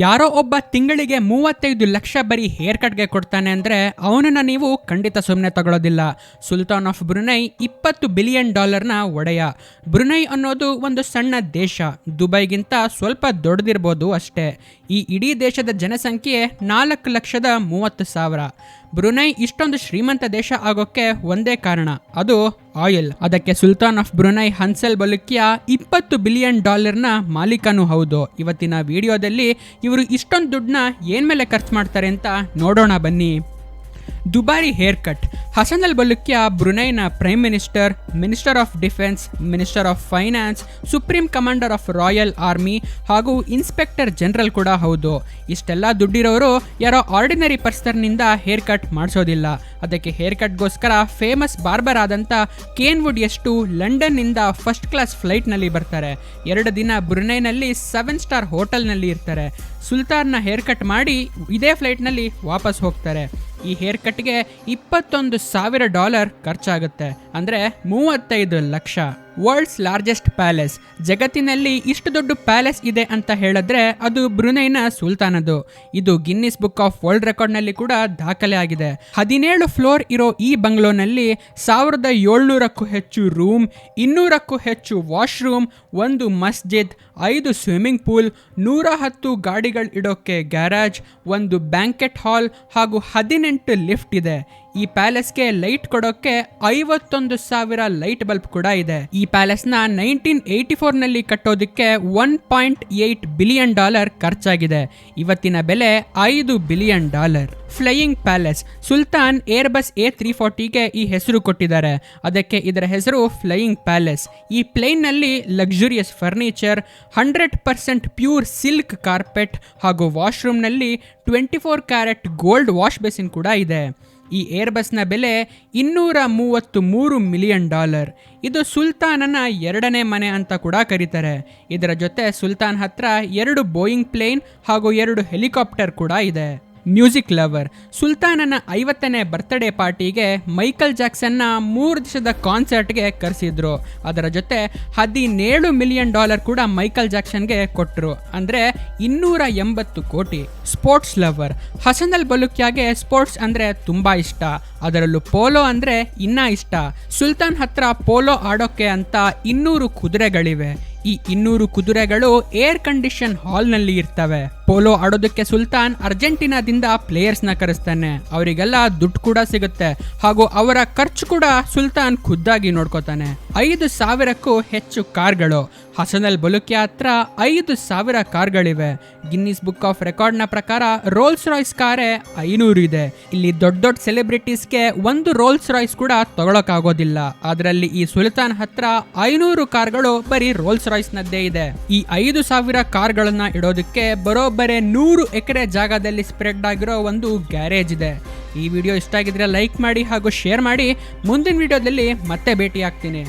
ಯಾರೋ ಒಬ್ಬ ತಿಂಗಳಿಗೆ 35 ಲಕ್ಷ ಬರೀ ಹೇರ್ ಕಟ್ಗೆ ಕೊಡ್ತಾನೆ ಅಂದರೆ ಅವನನ್ನು ನೀವು ಖಂಡಿತ ಸುಮ್ಮನೆ ತಗೊಳ್ಳೋದಿಲ್ಲ. ಸುಲ್ತಾನ್ ಆಫ್ ಬ್ರುನೈ $20 ಬಿಲಿಯನ್ ಒಡೆಯ. ಬ್ರುನೈ ಅನ್ನೋದು ಒಂದು ಸಣ್ಣ ದೇಶ, ದುಬೈಗಿಂತ ಸ್ವಲ್ಪ ದೊಡ್ಡದಿರ್ಬೋದು ಅಷ್ಟೇ. ಈ ಇಡೀ ದೇಶದ ಜನಸಂಖ್ಯೆ 4,30,000. ಬ್ರುನೈ ಇಷ್ಟೊಂದು ಶ್ರೀಮಂತ ದೇಶ ಆಗೋಕ್ಕೆ ಒಂದೇ ಕಾರಣ, ಅದು ಆಯಿಲ್. ಅದಕ್ಕೆ ಸುಲ್ತಾನ್ ಆಫ್ ಬ್ರುನೈ ಹನ್ಸಲ್ ಬೊಲುಕಿಯಾ $20 ಬಿಲಿಯನ್ ಮಾಲೀಕನೂ ಹೌದು. ಇವತ್ತಿನ ವಿಡಿಯೋದಲ್ಲಿ ಇವರು ಇಷ್ಟೊಂದು ದುಡ್ಡನ್ನ ಏನ್ ಮೇಲೆ ಖರ್ಚು ಮಾಡ್ತಾರೆ ಅಂತ ನೋಡೋಣ ಬನ್ನಿ. ದುಬಾರಿ hair cut. Hassan Al Bolkiah ಬ್ರುನೈನ prime minister, minister of defence, minister of finance, supreme commander of royal army ಹಾಗೂ ಇನ್ಸ್ಪೆಕ್ಟರ್ ಜನರಲ್ ಕೂಡ ಹೌದು. ಇಷ್ಟೆಲ್ಲ ದುಡ್ಡಿರೋರು ಯಾರೋ ಆರ್ಡಿನರಿ ಪರ್ಸನ್ನಿಂದ ಹೇರ್ ಕಟ್ ಮಾಡಿಸೋದಿಲ್ಲ. ಅದಕ್ಕೆ ಹೇರ್ ಕಟ್ಗೋಸ್ಕರ ಫೇಮಸ್ ಬಾರ್ಬರ್ ಆದಂಥ ಕೇನ್ ವುಡ್ ಎಷ್ಟು ಲಂಡನ್ನಿಂದ ಫಸ್ಟ್ ಕ್ಲಾಸ್ ಫ್ಲೈಟ್ನಲ್ಲಿ ಬರ್ತಾರೆ. 2 ದಿನ ಬ್ರುನೈನಲ್ಲಿ 7 ಸ್ಟಾರ್ ಹೋಟೆಲ್ನಲ್ಲಿ ಇರ್ತಾರೆ. ಸುಲ್ತಾನ್ನ ಹೇರ್ ಕಟ್ ಮಾಡಿ ಇದೇ ಫ್ಲೈಟ್ನಲ್ಲಿ ವಾಪಸ್ ಹೋಗ್ತಾರೆ. ಈ ಹೇರ್ ಕಟ್ಗೆ $21,000 ಖರ್ಚಾಗುತ್ತೆ, ಅಂದರೆ 35 ಲಕ್ಷ. World's largest palace. ಜಗತ್ತಿನಲ್ಲಿ ಇಷ್ಟು ದೊಡ್ಡ ಪ್ಯಾಲೇಸ್ ಇದೆ ಅಂತ ಹೇಳಿದ್ರೆ ಅದು ಬ್ರುನೈನ ಸುಲ್ತಾನದು. ಇದು ಗಿನ್ನಿಸ್ ಬುಕ್ ಆಫ್ ವರ್ಲ್ಡ್ ರೆಕಾರ್ಡ್ನಲ್ಲಿ ಕೂಡ ದಾಖಲೆ ಆಗಿದೆ. 17 ಫ್ಲೋರ್ ಇರೋ ಈ ಬಂಗ್ಲೋನಲ್ಲಿ 1700ಕ್ಕೂ ಹೆಚ್ಚು ರೂಮ್, 200ಕ್ಕೂ ಹೆಚ್ಚು ವಾಶ್ರೂಮ್, 1 ಮಸ್ಜಿದ್, 5 ಸ್ವಿಮ್ಮಿಂಗ್ ಪೂಲ್, 110 ಗಾಡಿಗಳು ಇಡೋಕ್ಕೆ ಗ್ಯಾರೇಜ್, 1 ಬ್ಯಾಂಕೆಟ್ ಹಾಲ್ ಹಾಗೂ 18 ಲಿಫ್ಟ್ ಇದೆ. ಈ ಪ್ಯಾಲೇಸ್ಗೆ ಲೈಟ್ ಕೊಡೋಕ್ಕೆ 51,000 ಲೈಟ್ ಬಲ್ಬ್ ಕೂಡ ಇದೆ. ಈ ಪ್ಯಾಲೇಸ್ನ 1984ನಲ್ಲಿ ಕಟ್ಟೋದಕ್ಕೆ $1.8 ಬಿಲಿಯನ್ ಖರ್ಚಾಗಿದೆ. ಇವತ್ತಿನ ಬೆಲೆ $5 billion. Flying palace. Sultan Airbus A340ಗೆ ಈ ಹೆಸರು ಕೊಟ್ಟಿದ್ದಾರೆ. ಅದಕ್ಕೆ ಇದರ ಹೆಸರು ಫ್ಲೈಯಿಂಗ್ ಪ್ಯಾಲೇಸ್. ಈ ಪ್ಲೇನ್ನಲ್ಲಿ luxurious furniture, 100% pure silk carpet ಹಾಗೂ ವಾಶ್ರೂಮ್ನಲ್ಲಿ 24 ಕ್ಯಾರೆಟ್ ಗೋಲ್ಡ್ ವಾಶ್ ಬೇಸಿನ್ ಕೂಡ ಇದೆ. ಈ ಏರ್ಬಸ್ನ ಬೆಲೆ $233 ಮಿಲಿಯನ್. ಇದು ಸುಲ್ತಾನನ 2ನೇ ಮನೆ ಅಂತ ಕೂಡ ಕರೀತಾರೆ. ಇದರ ಜೊತೆ ಸುಲ್ತಾನ್ ಹತ್ರ 2 ಬೋಯಿಂಗ್ ಪ್ಲೇನ್ ಹಾಗೂ 2 ಹೆಲಿಕಾಪ್ಟರ್ ಕೂಡ ಇದೆ. Music lover. ಸುಲ್ತಾನನ 50ನೇ ಬರ್ತ್ಡೇ ಪಾರ್ಟಿಗೆ ಮೈಕಲ್ ಜಾಕ್ಸನ್ನ 3 ದಿವಸದ ಕಾನ್ಸರ್ಟ್ಗೆ ಕರೆಸಿದ್ರು. ಅದರ ಜೊತೆ $17 ಮಿಲಿಯನ್ ಕೂಡ ಮೈಕಲ್ ಜಾಕ್ಸನ್ಗೆ ಕೊಟ್ಟರು, ಅಂದರೆ 280 ಕೋಟಿ. Sports lover. ಹಸನ್ ಅಲ್ ಬೊಲುಕಿಯಾಗೆ ಸ್ಪೋರ್ಟ್ಸ್ ಅಂದರೆ ತುಂಬ ಇಷ್ಟ, ಅದರಲ್ಲೂ ಪೋಲೋ ಅಂದರೆ ಇನ್ನೂ ಇಷ್ಟ. ಸುಲ್ತಾನ್ ಹತ್ರ ಪೋಲೋ ಆಡೋಕ್ಕೆ ಅಂತ 200 ಕುದುರೆಗಳಿವೆ. ಈ 200 ಕುದುರೆಗಳು ಏರ್ ಕಂಡೀಷನ್ ಹಾಲ್ನಲ್ಲಿ ಇರ್ತವೆ. ಪೋಲೋ ಆಡೋದಕ್ಕೆ ಸುಲ್ತಾನ್ ಅರ್ಜೆಂಟೀನಾದಿಂದ ಪ್ಲೇಯರ್ಸ್ನ ಕರೆಸ್ತಾನೆ. ಅವರಿಗೆಲ್ಲ ದುಡ್ಡು ಕೂಡ ಸಿಗುತ್ತೆ ಹಾಗೂ ಅವರ ಖರ್ಚು ಕೂಡ ಸುಲ್ತಾನ್ ಖುದ್ದಾಗಿ ನೋಡ್ಕೋತಾನೆ. 5,000ಕ್ಕೂ ಹೆಚ್ಚು ಕಾರ್ಗಳು. ಹಸನ್ ಅಲ್ ಬೊಲುಕಿಯಾ ಹತ್ರ 5,000 ಕಾರ್ಗಳಿವೆ. ಗಿನ್ನಿಸ್ ಬುಕ್ ಆಫ್ ರೆಕಾರ್ಡ್ನ ಪ್ರಕಾರ ರೋಲ್ಸ್ ರಾಯ್ಸ್ ಕಾರೇ 500 ಇದೆ. ಇಲ್ಲಿ ದೊಡ್ಡ ಸೆಲೆಬ್ರಿಟೀಸ್ಗೆ 1 ರೋಲ್ಸ್ ರಾಯ್ಸ್ ಕೂಡ ತಗೊಳಕ್ಕಾಗೋದಿಲ್ಲ. ಅದರಲ್ಲಿ ಈ ಸುಲ್ತಾನ್ ಹತ್ರ 500 ಕಾರ್ಗಳು ಬರೀ ರೋಲ್ಸ್ ರಾಯ್ಸ್ನದ್ದೇ ಇದೆ. ಈ 5,000 ಕಾರ್ಗಳನ್ನ ಇಡೋದಕ್ಕೆ ಬರೋಬ್ಬರಿ 100 ಎಕರೆ ಜಾಗದಲ್ಲಿ ಸ್ಪ್ರೆಡ್ ಆಗಿರೋ ಒಂದು ಗ್ಯಾರೇಜ್ ಇದೆ. ಈ ವಿಡಿಯೋ ಇಷ್ಟ ಆಗಿದ್ರೆ ಲೈಕ್ ಮಾಡಿ ಹಾಗೂ ಶೇರ್ ಮಾಡಿ. ಮುಂದಿನ ವಿಡಿಯೋದಲ್ಲಿ ಮತ್ತೆ ಭೇಟಿ ಆಗ್ತೀನಿ.